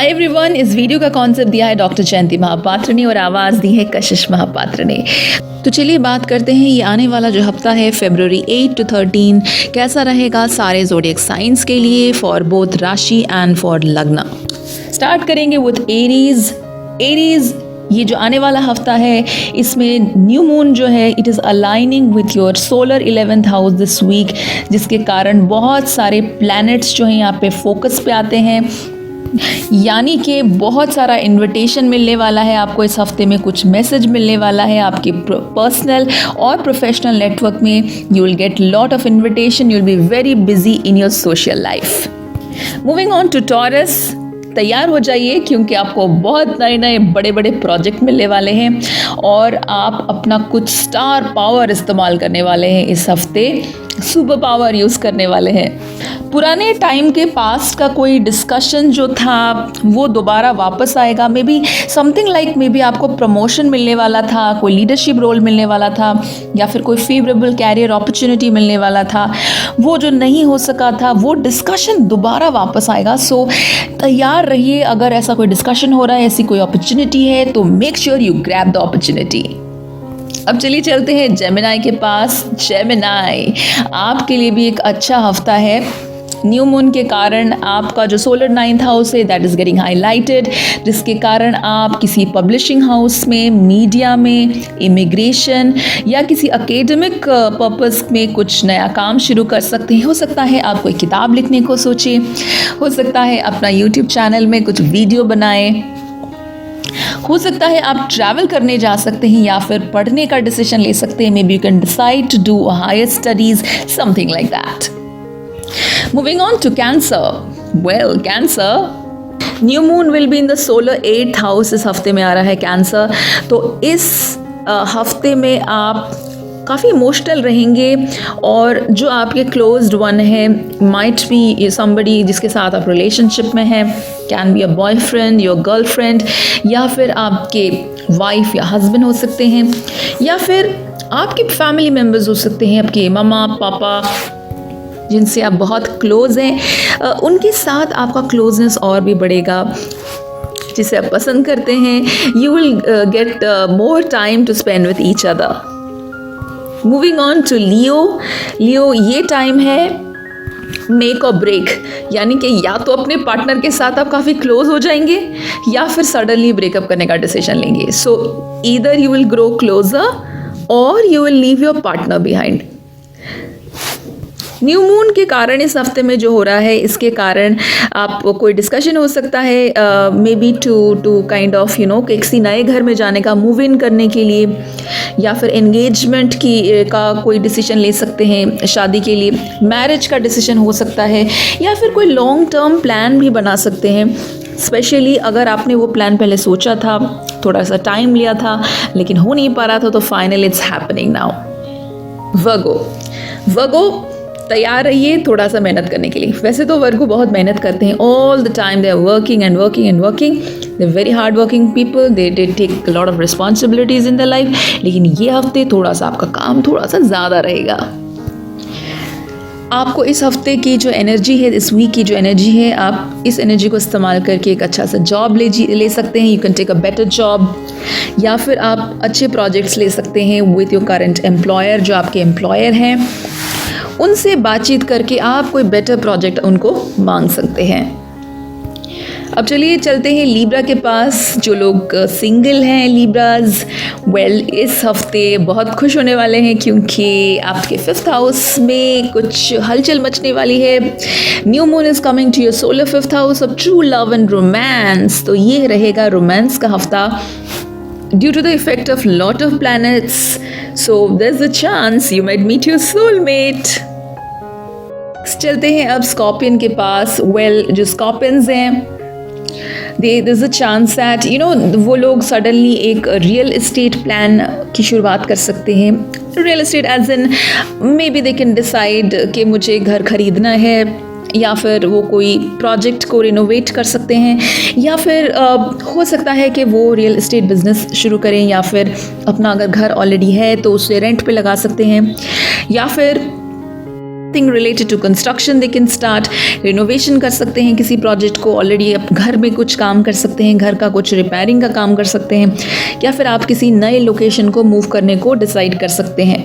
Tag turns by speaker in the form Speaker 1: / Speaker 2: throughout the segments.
Speaker 1: Hi everyone, इस video का concept दिया है डॉक्टर जयंती महापात्र ने और आवाज़ दी है कशिश महापात्र ने। तो चलिए बात करते हैं ये आने वाला जो हफ्ता है February 8 to 13 कैसा रहेगा सारे ज़ोडिएक साइंस के लिए फॉर बोथ राशि एंड फॉर लग्न। स्टार्ट करेंगे विथ एरीज। ये जो आने वाला हफ्ता है इसमें न्यू मून जो है it is aligning with your solar 11th house this week, जिसके कारण बहुत सारे प्लैनेट्स जो हैं यहाँ पे फोकस पे आते हैं, यानी कि बहुत सारा इनविटेशन मिलने वाला है आपको इस हफ्ते में, कुछ मैसेज मिलने वाला है आपके पर्सनल और प्रोफेशनल नेटवर्क में। You will get lot of invitation, you will be very busy in your social life. Moving on to Taurus, तैयार हो जाइए क्योंकि आपको बहुत नए नए बड़े बड़े प्रोजेक्ट मिलने वाले हैं और आप अपना कुछ स्टार पावर इस्तेमाल करने वाले हैं इस हफ्ते, सुपर पावर यूज़ करने वाले हैं। पुराने टाइम के पास्ट का कोई डिस्कशन जो था वो दोबारा वापस आएगा। May be something like may be आपको प्रमोशन मिलने वाला था, कोई लीडरशिप रोल मिलने वाला था या फिर कोई फेवरेबल कैरियर अपॉर्चुनिटी मिलने वाला था, वो जो नहीं हो सका था वो डिस्कशन दोबारा वापस आएगा। सो तैयार रहिए, अगर ऐसा कोई डिस्कशन हो रहा है, ऐसी कोई अपॉर्चुनिटी है तो make sure you grab the opportunity. अब चलिए चलते हैं जेमिनाई के पास। जेमिनाई, आपके लिए भी एक अच्छा हफ्ता है। न्यू मून के कारण आपका जो सोलर 9th हाउस है दैट इज़ गेटिंग हाईलाइटेड, जिसके कारण आप किसी पब्लिशिंग हाउस में, मीडिया में, इमिग्रेशन या किसी एकेडमिक पर्पस में कुछ नया काम शुरू कर सकते हैं। हो सकता है आप कोई किताब लिखने को सोचें, हो सकता है अपना यूट्यूब चैनल में कुछ वीडियो बनाएं, हो सकता है आप ट्रैवल करने जा सकते हैं या फिर पढ़ने का डिसीजन ले सकते हैं। Maybe you can decide to do higher studies, something like that. Moving on to Cancer. Well, Cancer, New Moon will be in the solar 8th house इस हफ्ते में आ रहा है कैंसर। तो इस हफ्ते में आप काफ़ी इमोशनल रहेंगे और जो आपके क्लोज्ड वन है, माइट बी समबडी जिसके साथ आप रिलेशनशिप में हैं, can be a boyfriend, your girlfriend, या फिर आपके वाइफ या हस्बैंड हो सकते हैं, या फिर आपके फैमिली मेम्बर्स हो सकते हैं, आपके मम्मा पापा जिनसे आप बहुत क्लोज़ हैं, उनके साथ आपका क्लोजनेस और भी बढ़ेगा, जिसे आप पसंद करते हैं। You will get more time to spend with each other. Moving on to Leo, ये टाइम है मेक और ब्रेक, यानी कि या तो अपने पार्टनर के साथ आप काफ़ी क्लोज हो जाएंगे या फिर सडनली ब्रेकअप करने का डिसीजन लेंगे। So either you will grow closer और you will leave your partner behind. New moon के कारण इस हफ्ते में जो हो रहा है, इसके कारण आप कोई डिस्कशन हो सकता है, maybe to kind of किसी नए घर में जाने का, मूव इन करने के लिए, या फिर एंगेजमेंट का कोई डिसीजन ले सकते हैं, शादी के लिए, मैरिज का डिसीजन हो सकता है, या फिर कोई लॉन्ग टर्म प्लान भी बना सकते हैं। स्पेशली अगर आपने वो प्लान पहले सोचा था, थोड़ा सा टाइम लिया था लेकिन हो नहीं पा रहा था, तो फाइनली इट्स हैपनिंग नाउ। वर्गो, तैयार रहिए थोड़ा सा मेहनत करने के लिए। वैसे तो वर्गो बहुत मेहनत करते हैं, all the time they are working and working, they are very hard working people, they take lot of responsibilities in the life. लेकिन ये हफ्ते थोड़ा सा आपका काम थोड़ा सा ज़्यादा रहेगा। आपको इस हफ्ते की जो एनर्जी है, इस वीक की जो एनर्जी है, आप इस एनर्जी को इस्तेमाल करके एक अच्छा सा जॉब ले सकते हैं। You can take a better job, या फिर आप अच्छे प्रोजेक्ट्स ले सकते हैं विथ योर करंट एम्प्लॉयर, जो आपके एम्प्लॉयर हैं उनसे बातचीत करके आप कोई बेटर प्रोजेक्ट उनको मांग सकते हैं। अब चलिए चलते हैं लीब्रा के पास। जो लोग सिंगल हैं लीब्राज, वेल इस हफ्ते बहुत खुश होने वाले हैं क्योंकि आपके 5th हाउस में कुछ हलचल मचने वाली है। New moon is coming to your solar 5th house of true love and romance. तो ये रहेगा रोमांस का हफ्ता due to the effect of lot of planets, so there's a chance you might meet your soulmate. चलते हैं अब scorpion के पास। Well जो स्कॉर्पियंस हैं, there's a chance that वो लोग सडनली एक रियल एस्टेट प्लान की शुरुआत कर सकते हैं। Real estate as in maybe they can decide कि मुझे घर खरीदना है, या फिर वो कोई प्रोजेक्ट को रिनोवेट कर सकते हैं, या फिर हो सकता है कि वो रियल एस्टेट बिजनेस शुरू करें, या फिर अपना अगर घर ऑलरेडी है तो उसे रेंट पे लगा सकते हैं, या फिर thing related to construction they can start, renovation कर सकते हैं किसी प्रोजेक्ट को, ऑलरेडी आप घर में कुछ काम कर सकते हैं, घर का कुछ रिपेयरिंग का काम कर सकते हैं, या फिर आप किसी नए लोकेशन को मूव करने को डिसाइड कर सकते हैं।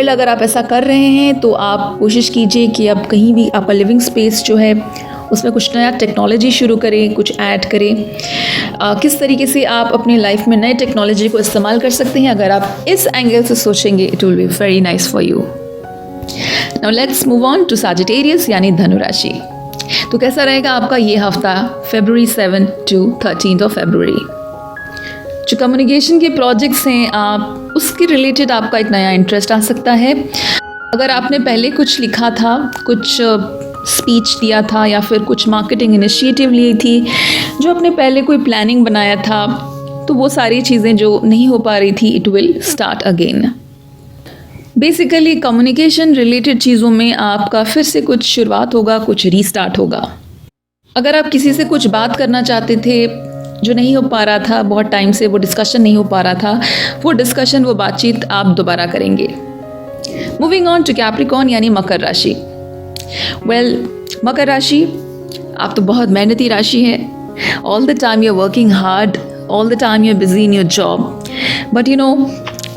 Speaker 1: अगर आप ऐसा कर रहे हैं तो आप कोशिश कीजिए कि अब कहीं भी आपका लिविंग स्पेस जो है उसमें कुछ नया टेक्नोलॉजी शुरू करें, कुछ ऐड करें। किस तरीके से आप अपनी लाइफ में नए टेक्नोलॉजी को इस्तेमाल कर सकते हैं, अगर आप इस एंगल से सोचेंगे it will be very nice for you. Now let's move on to Sagittarius यानी धनु राशि। तो कैसा रहेगा आपका ये हफ्ता February 7 to 13 of February। जो कम्युनिकेशन के प्रोजेक्ट्स हैं आप उसके रिलेटेड आपका एक नया इंटरेस्ट आ सकता है। अगर आपने पहले कुछ लिखा था, कुछ स्पीच दिया था या फिर कुछ मार्केटिंग इनिशिएटिव ली थी, जो आपने पहले कोई प्लानिंग बनाया था, तो वो सारी चीज़ें जो नहीं हो पा रही थी it will start again. Basically communication related चीज़ों में आपका फिर से कुछ शुरुआत होगा, कुछ रीस्टार्ट होगा। अगर आप किसी से कुछ बात करना चाहते थे जो नहीं हो पा रहा था, बहुत टाइम से वो डिस्कशन नहीं हो पा रहा था, वो डिस्कशन, वो बातचीत आप दोबारा करेंगे। मूविंग ऑन टू कैप्रिकॉर्न यानी मकर राशि। मकर राशि आप तो बहुत मेहनती राशि है। All the time you are working hard, all the time you are busy in your job, but you know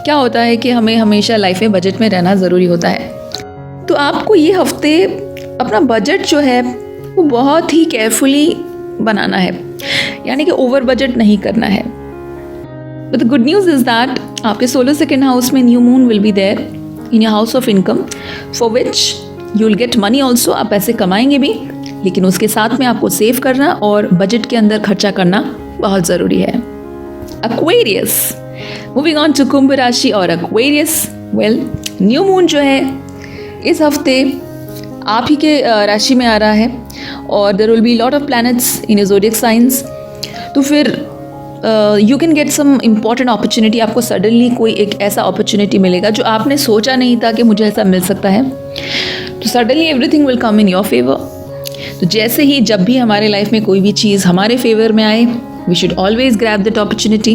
Speaker 1: क्या होता है कि हमें हमेशा लाइफ में बजट में रहना ज़रूरी होता है। तो आपको ये हफ्ते अपना बजट जो है वो बहुत ही केयरफुली बनाना है, यानी कि ओवर बजट नहीं करना है। But the good news is that आपके सोलर सेकेंड हाउस में new moon will be there in your house of income, for which you will get money also. आप पैसे कमाएंगे भी, लेकिन उसके साथ में आपको सेव करना और बजट के अंदर खर्चा करना बहुत ज़रूरी है। एक्वेरियस, मूविंग ऑन टू कुंभ राशि और एक्वेरियस। न्यू मून जो है इस हफ्ते आप ही के राशि में आ रहा है और there will be lot of planets in your zodiac signs. तो फिर you can get some important opportunity. आपको सडनली कोई एक ऐसा अपॉर्चुनिटी मिलेगा जो आपने सोचा नहीं था कि मुझे ऐसा मिल सकता है। तो suddenly everything will come in your favour. तो जैसे ही जब भी हमारे लाइफ में कोई भी चीज़ हमारे फेवर में आए, we should always grab that opportunity.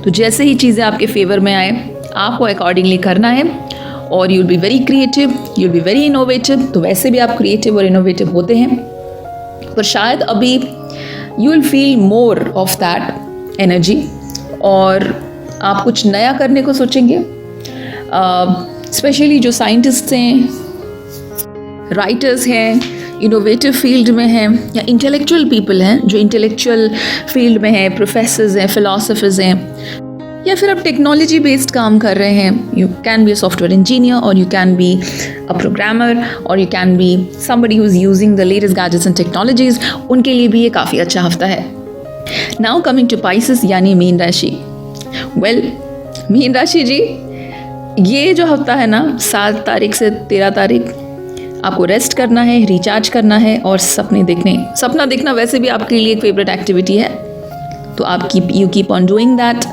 Speaker 1: तो जैसे ही चीज़ें आपके फेवर में आए, आपको अकॉर्डिंगली करना है और you will be very creative, you will be very innovative. तो वैसे भी आप क्रिएटिव और इनोवेटिव होते हैं, पर शायद अभी you will feel more of that energy और आप कुछ नया करने को सोचेंगे। स्पेशली जो साइंटिस्ट हैं, राइटर्स हैं, इनोवेटिव फील्ड में हैं, या इंटेलेक्चुअल पीपल हैं जो इंटेलेक्चुअल फील्ड में हैं, प्रोफेसर्स हैं, फिलोसफर्स हैं, या फिर आप टेक्नोलॉजी बेस्ड काम कर रहे हैं। You can be a software engineer और you can be a programmer और you can be somebody who is using the latest gadgets and technologies. उनके लिए भी ये काफ़ी अच्छा हफ्ता है। नाउ कमिंग टू पाइसेस यानी मीन राशि। मीन राशि जी, ये जो हफ्ता है ना 7 तारीख से 13 तारीख, आपको रेस्ट करना है, रिचार्ज करना है और सपना देखना वैसे भी आपके लिए एक फेवरेट एक्टिविटी है, तो आप you keep on doing that.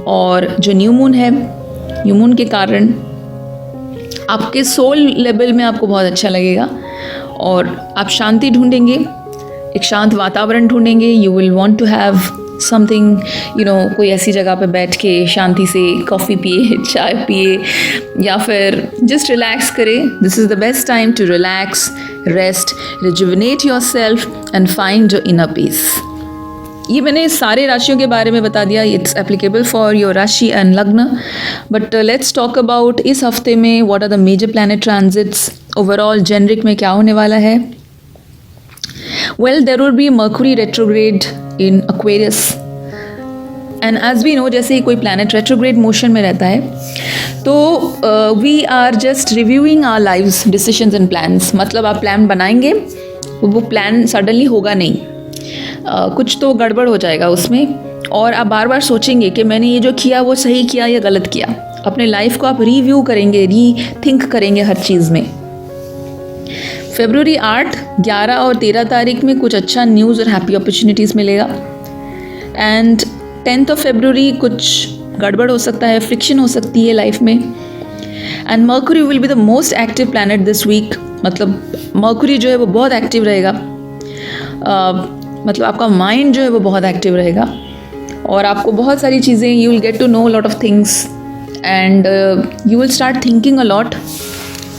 Speaker 1: और जो न्यू मून है, न्यू मून के कारण आपके सोल लेवल में आपको बहुत अच्छा लगेगा और आप शांति ढूंढेंगे, एक शांत वातावरण ढूंढेंगे। You will want to have something, कोई ऐसी जगह पे बैठ के शांति से कॉफ़ी पिए, चाय पिए, या फिर जस्ट रिलैक्स करें। This is the best time to relax, rest, rejuvenate yourself and find your inner peace. ये मैंने सारे राशियों के बारे में बता दिया, it's applicable for your rashi and lagna. But let's talk about इस हफ्ते में what are the major planet transits. Overall generic में क्या होने वाला है? There will be Mercury retrograde in Aquarius, and as we no, जैसे ही कोई प्लैनेट रेट्रोग्रेड मोशन में रहता है तो we are just reviewing our lives, decisions and plans. मतलब आप प्लान बनाएंगे, वो प्लान सडनली होगा नहीं, कुछ तो गड़बड़ हो जाएगा उसमें, और आप बार बार सोचेंगे कि मैंने ये जो किया वो सही किया या गलत किया। अपने लाइफ को आप रिव्यू करेंगे, रीथिंक करेंगे हर चीज़ में। February 8, 11 और 13 तारीख में कुछ अच्छा न्यूज़ और हैप्पी अपॉर्चुनिटीज़ मिलेगा। एंड 10th of February कुछ गड़बड़ हो सकता है, फ्रिक्शन हो सकती है लाइफ में। And Mercury will be the most active planet this week. मतलब मर्क्यूरी जो है वो बहुत एक्टिव रहेगा, मतलब आपका माइंड जो है वो बहुत एक्टिव रहेगा और आपको बहुत सारी चीज़ें, you will get to know lot of things and you will start thinking a lot.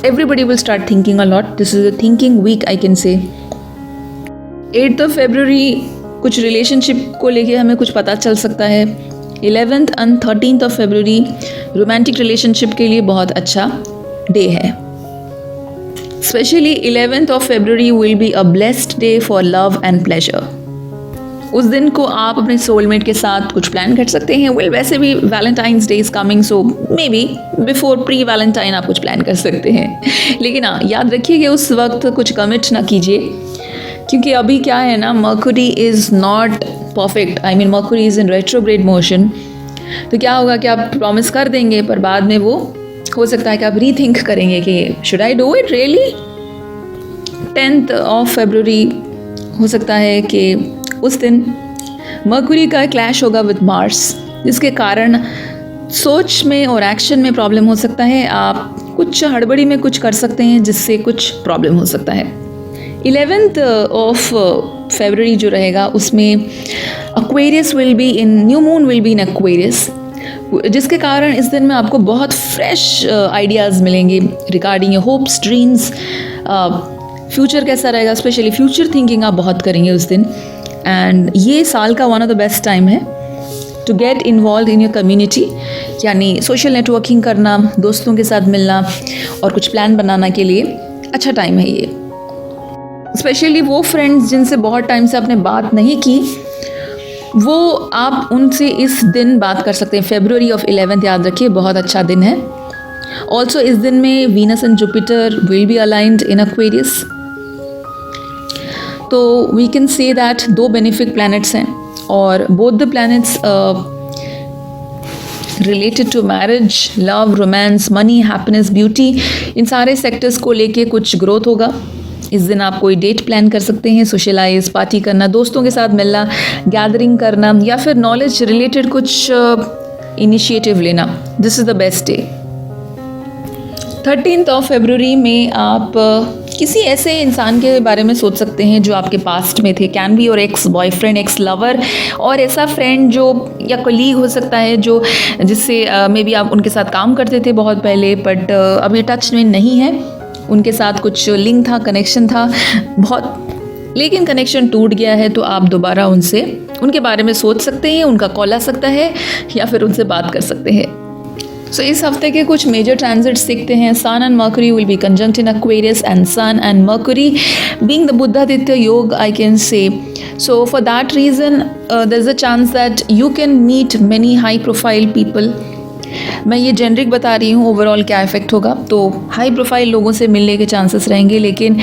Speaker 1: everybody will start thinking a lot. This is a thinking week, I can say. 8th of February कुछ relationship को लेके हमें कुछ पता चल सकता है. 11th and 13th of February romantic relationship के लिए बहुत अच्छा डे है. Especially 11th of February will be a blessed day for love and pleasure. उस दिन को आप अपने सोलमेट के साथ कुछ प्लान कर सकते हैं. वेल वैसे भी Valentine's day is coming, so may be before pre Valentine आप कुछ प्लान कर सकते हैं. लेकिन हाँ, याद रखिए कि उस वक्त कुछ कमिट ना कीजिए, क्योंकि अभी क्या है ना, mercury is not perfect. I mean mercury is in retrograde motion. तो क्या होगा कि आप प्रॉमिस कर देंगे पर बाद में वो हो सकता है कि आप रीथिंक करेंगे कि should I do it really. 10th of February हो सकता है कि उस दिन मर्क्यूरी का क्लैश होगा विद मार्स, जिसके कारण सोच में और एक्शन में प्रॉब्लम हो सकता है. आप कुछ हड़बड़ी में कुछ कर सकते हैं जिससे कुछ प्रॉब्लम हो सकता है. 11th of February जो रहेगा उसमें Aquarius will be in, new moon will be in Aquarius, जिसके कारण इस दिन में आपको बहुत फ्रेश आइडियाज़ मिलेंगे regarding your hopes, dreams. Future कैसा रहेगा, स्पेशली फ्यूचर थिंकिंग आप बहुत करेंगे उस दिन. एंड ये साल का one of the best time है to get involve in your community, यानी सोशल नेटवर्किंग करना, दोस्तों के साथ मिलना और कुछ प्लान बनाना के लिए अच्छा टाइम है ये. स्पेशली वो फ्रेंड्स जिनसे बहुत टाइम से आपने बात नहीं की, वो आप उनसे इस दिन बात कर सकते हैं. February of 11th याद रखिए, बहुत अच्छा दिन है. ऑल्सो इस दिन में Venus and Jupiter will be aligned in Aquarius. तो we can say that 2 benefic planets हैं और both the planets related to marriage, love, romance, money, happiness, beauty, इन सारे सेक्टर्स को लेके कुछ ग्रोथ होगा. इस दिन आप कोई डेट प्लान कर सकते हैं, सोशलाइज, पार्टी करना, दोस्तों के साथ मिलना, गैदरिंग करना या फिर नॉलेज रिलेटेड कुछ इनिशिएटिव लेना. This is the best day. 13th of February में आप किसी ऐसे इंसान के बारे में सोच सकते हैं जो आपके पास्ट में थे. Can be your ex boyfriend, x lover, और ऐसा फ्रेंड जो या कोलीग हो सकता है जो जिससे मे बी आप उनके साथ काम करते थे बहुत पहले बट अभी टच में नहीं है. उनके साथ कुछ लिंक था, कनेक्शन था बहुत, लेकिन कनेक्शन टूट गया है. तो आप दोबारा उनके बारे में सोच सकते हैं, उनका कॉल आ सकता है या फिर उनसे बात कर सकते हैं. सो इस हफ्ते के कुछ मेजर ट्रांजिट्स देखते हैं. Sun and Mercury will be conjunct in Aquarius and sun and Mercury being the Budhaditya yoga, I can say. So for that reason there is a chance that you can meet many high profile people. मैं ये generic बता रही हूँ, overall क्या effect होगा. तो high profile लोगों से मिलने के चांसेस रहेंगे, लेकिन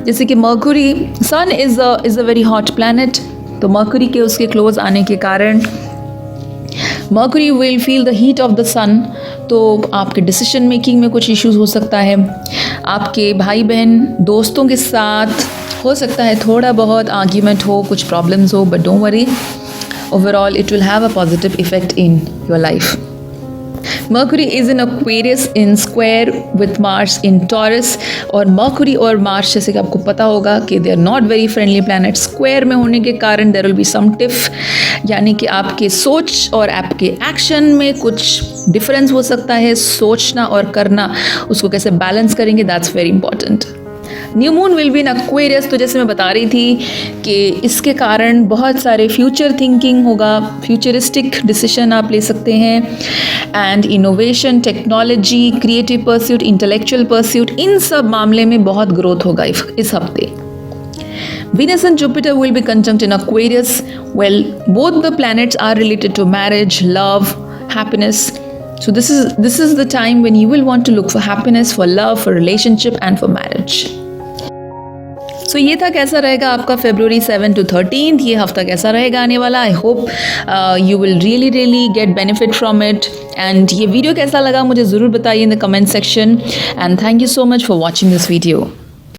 Speaker 1: जैसे कि Mercury, sun is a very hot planet, तो मर्क्यूरी के उसके क्लोज आने के कारण Mercury will feel the heat of the sun. तो आपके डिसीजन मेकिंग में कुछ इश्यूज हो सकता है. आपके भाई बहन दोस्तों के साथ हो सकता है थोड़ा बहुत आर्ग्यूमेंट हो, कुछ प्रॉब्लम्स हो, but don't worry, overall it will have a positive effect in your life. Mercury is in Aquarius in square with Mars in Taurus. और Mercury और Mars जैसे कि आपको पता होगा कि they are not very friendly planets. Square में होने के कारण there will be some tiff, यानी कि आपके सोच और आपके एक्शन में कुछ डिफरेंस हो सकता है. सोचना और करना, उसको कैसे बैलेंस करेंगे, that's very important. New moon will be in Aquarius. तो जैसे मैं बता रही थी कि इसके कारण बहुत सारे फ्यूचर थिंकिंग होगा, फ्यूचरिस्टिक डिसीजन आप ले सकते हैं, and innovation, technology, creative pursuit, intellectual pursuit, इन सब मामले में बहुत ग्रोथ होगा इस हफ्ते. Venus and Jupiter will be conjunct in Aquarius. Well, both the planets are related to marriage, love, happiness. So this is the time when you will want to look for happiness, for love, for relationship and for marriage. So ये था कैसा रहेगा आपका February 7 to 13th. ये हफ्ता कैसा रहेगा आने वाला. I hope you will really get benefit from it. And ये वीडियो कैसा लगा मुझे ज़रूर बताइए in the comment section. And thank you so much for watching this video.